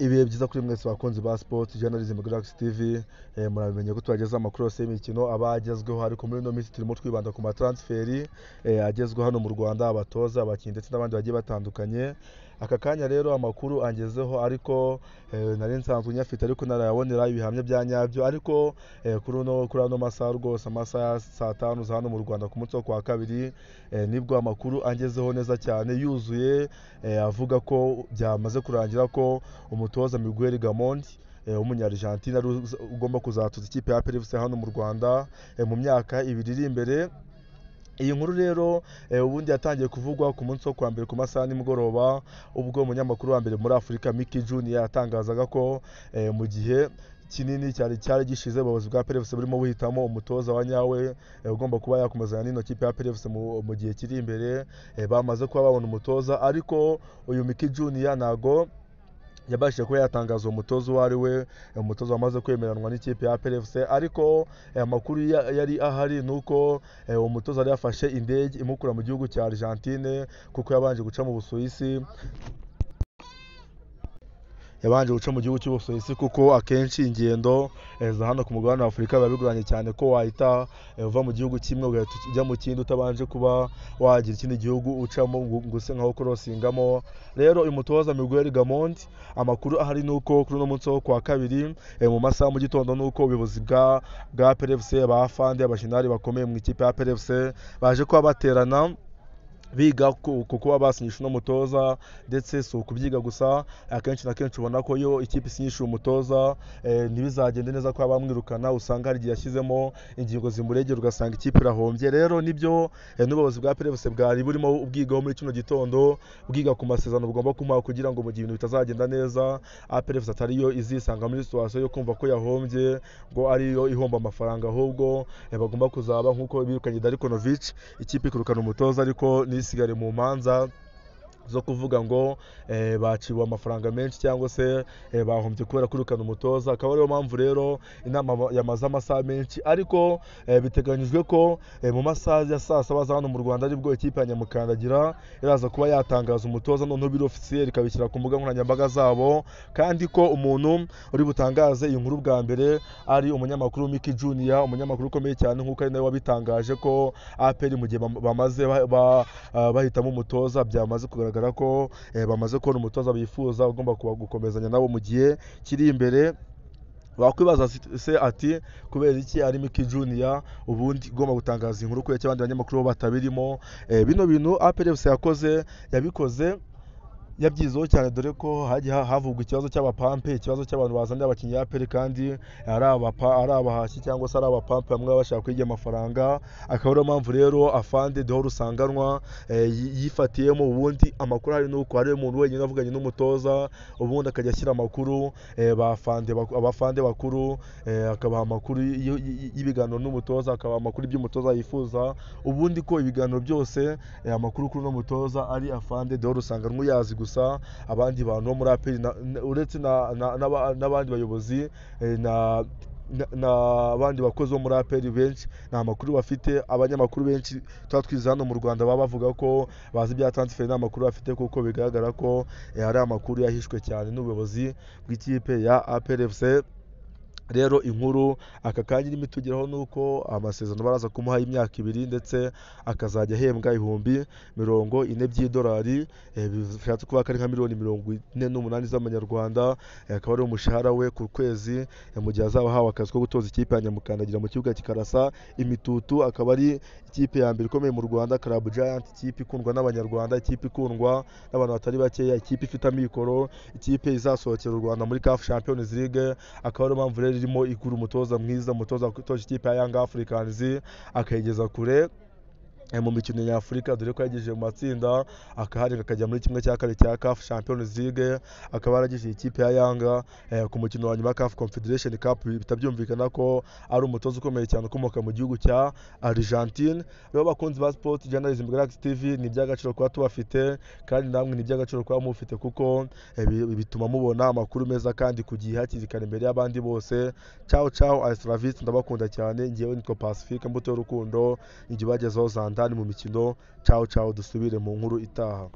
Ibihe byiza kuri mwese bakunzi ba Sport Journalism Galaxy TV. Muramenye ko twageze amakuru yose y'imikino abagezweho, ariko muri no minsi turimo twibanda ku matransferi agezweho hano mu Rwanda, abatoza, abakinnyi ndetse n'abandi bagiye batandukanye. Aka kanya rero amakuru angezeho, ariko nari nsanzwe nyafite ariko narayabonera ibihamya bya nyabyo, ariko kuri ano masaha rwose, amasaha ya saa 5 za hano mu Rwanda ku munsi wo kwa kabiri, nibwo amakuru angezeho neza cyane yuzuye, avuga ko byamaze kurangira ko umutoza Miguel Gamond w'umunya-Argentine ugomba kuzatoza ikipe ya APR FC hano mu Rwanda mu myaka 2 iri imbere. Iyi nkuru rero ubundi yatangiye kuvugwa ku munsi wo kwa mbere ku masaha nimugoroba, ubwo umunyamakuru wa mbere muri Afurika Mickey Junior yatangazaga ko mu gihe kinini cyari gishize abayobozi bwa APR FC burimo buhitamo umutoza wa nyawe ugomba kuba yakomezanya n'ino kipe ya APR FC mu gihe kiri imbere, bamaze kuba babona umutoza, ariko uyu Mickey Junior nago yabashije kuba yatangaza umutoza uwo ari we, umutoza wamaze kwemeranwa n'ikipe ya APR FC. Ariko amakuru yari ahari nuko umutoza yari yafashe indege imukura mu gihugu cya Argentine, kuko yabanje guca mu Busuwisi, mu gihugu cy'Ubusuwisi, kuko akenshi ingendo za hano ku mugabane wa Afurika biba bigoranye cyane ko wahita uva mu gihugu kimwe ugahita ujya mu kindi utabanje kuba wagira ikindi gihugu ucamo ngo use nkaho kurosingamo. Rero uyu mutoza Miguel Gamond, amakuru ahari nuko kuri uno munsi wo kwa kabiri mu masaha mu gitondo, nuko ubuyobozi bwa APR FC, abafande, abashinari bakomeye mu ikipe ya APR FC baje kuba baterana biga kuko basinyisha umutoza, ndetse si ukubyiga gusa, akenshi na kenshi ubona ko iyo ikipe isinyisha umutoza ntibizagende neza ko bamwirukana, usanga hari igihe yashyizemo ingingo zimuregera ugasanga ikipe irahombye. Rero nibyo n'ubuyobozi bwa APR FC bwari burimo ubwigaho muri kino gitondo, bwiga ku masezerano bugomba kumuha kugira ngo mu gihe ibintu bitazagenda neza APR FC atariyo izisanga muri situation yo kumva ko yahombye ngo ariyo ihomba amafaranga, ahubwo bagomba kuzaba nkuko birukanye Darikonovic, ikipe ikurukana umutoza ariko isigare mu manza zo kuvuga ngo baciwe amafaranga menshi cyangwa se bahombye kubera kwirukana umutoza. Akaba ariyo mpamvu rero inama yamaze amasaha menshi, ariko biteganyijwe ko mu masaha ya saa 7 za hano mu Rwanda aribwo ikipe ya Nyamukandagira iraza kuba yatangaza umutoza, noneho biro officiel ikabishyira ku mbuga nkoranyambaga zabo, kandi ko umuntu uri butangaze iyi nkuru bwa mbere ari umunyamakuru Mickey Junior, umunyamakuru ukomeye cyane nk'uko ari nawe wabitangaje ko APR mu gihe bamaze bahitamo umutoza byamaze kugaragara ko bamaze kubona umutoza bifuza ugomba gukomezanya nabo mu gihe kiri imbere. Wakwibaza se ati kubera iki ari Mickey Junior ubundi ugomba gutangaza inkuru ko abandi banyamakuru batabirimo? Bino bintu APR FC yabikoze yabyizeho cyane, dore ko havugwa ikibazo cy'abapampe, ikibazo cy'abantu bazanira abakinnyi ya APR kandi ari abahashyi cyangwa se ari abapampe bamwe bashaka kwiga amafaranga. Akaba ariyo mpamvu rero afande Dehoro Rusanganwa yifatiyemo. Ubundi amakuru hari nuko hari umuntu wenyine avuganye n'umutoza, ubundi akajya ashyira amakuru abafande bakuru, akabaha amakuru y'ibiganiro n'umutoza, akabaha amakuru by'umutoza yifuza, ubundi ko ibiganiro byose amakuru kuri no mutoza ari afande Dehoro Rusanganwa yazi gusa abandi bantu bo muri APR uretse n'abandi bayobozi n'abandi bakozi bo muri APR benshi nta makuru bafite. Abanyamakuru benshi tuba twize hano mu Rwanda baba bavuga ko bazi ibya transfer n'amakuru bafite, kuko bigaragara ko ari amakuru yahishwe cyane n'ubuyobozi bw'ikipe ya APR FC. Rero inkuru aka kanya irimo itugeraho nuko amasezerano baraza kumuha imyaka 2 ndetse akazajya ahembwa 40,000 by'idolari, bishatse kuba kari nka $48,000 z'amanyarwanda. Akaba ari umushahara we ku kwezi mu gihe azaba hawe akazi ko gutoza ikipe ya Nyamukandagira mu kibuga kikarasa imitutu. Akaba ari ikipe ya mbere ikomeye mu Rwanda, Club Giant, ikipe ikundwa n'abanyarwanda, ikipe ikundwa n'abantu batari bakeya, ikipe ifite amikoro, ikipe izasohokera u Rwanda muri CAF Champions League. Akaba ariyo mpamvu rero irimo igura umutoza mwiza, umutoza utoje ikipe ya Young Africans akayigeza kure mu mikino ya Afurika, dore ko yagejeje mu matsinda akaharenga akajya muri kimwe cya kane cya CAF Champions League. Akaba yaragejeje ikipe ya Yanga ku mukino wa nyuma CAF Confederation Cup, bitabyumvikana ko ari umutoza ukomeye cyane ukomoka mu gihugu cya Argentine. Rero bakunzi ba Sport Journalism Galaxy TV, ni iby'agaciro kuba tubafite, kandi namwe ni iby'agaciro kuba mufite, kuko bituma mubona amakuru meza kandi ku gihe hakiri kare imbere y'abandi bose. Ciao hasta la vista, ndabakunda cyane. Ngewe nitwa Pacifique Mbuto y'Urukundo, igihe bagezeho Zandani mu mikino. Ciao dusubire mu nkuru itaha.